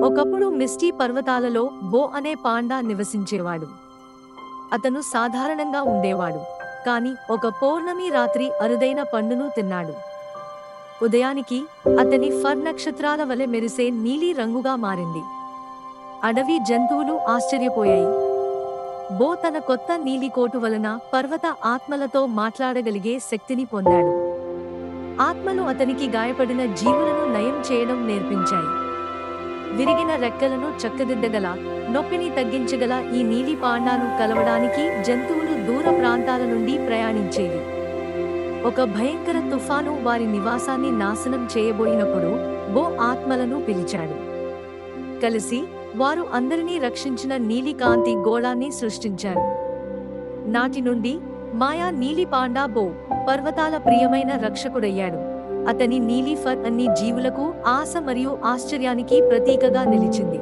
ఒకప్పుడు మిస్టీ పర్వతాలలో బో అనే పాండా నివసించేవాడు. అతను సాధారణంగా ఉండేవాడు, కాని ఒక పౌర్ణమి రాత్రి అరుదైన పండును తిన్నాడు. ఉదయానికి అతని ఫర్ నక్షత్రాల వలె మెరిసే నీలి రంగుగా మారింది. అడవి జంతువులు ఆశ్చర్యపోయాయి. బో తన కొత్త నీలి కోటు వలన పర్వత ఆత్మలతో మాట్లాడగలిగే శక్తిని పొందాడు. ఆత్మలు అతనికి గాయపడిన జీవులను నయం చేయడం నేర్పించాయి. విరిగిన రెక్కలను చక్కదిద్దగల, నొప్పిని తగ్గించగల ఈ నీలి పాండాను కలవడానికి జంతువులు దూర ప్రాంతాల నుండి ప్రయాణించేవి. ఒక భయంకర తుఫాను వారి నివాసాన్ని నాశనం చేయబోయినప్పుడు బో ఆత్మలను పిలిచాడు. కలిసి వారు అందరినీ రక్షించిన నీలి కాంతి గోళాన్ని సృష్టించారు. నాటి నుండి మాయా నీలి పాండా బో పర్వతాల ప్రియమైన రక్షకుడయ్యాడు. అతని నీలి ఫర్ అన్ని జీవులకు ఆశ మరియు ఆశ్చర్యానికి ప్రతీకగా నిలిచింది.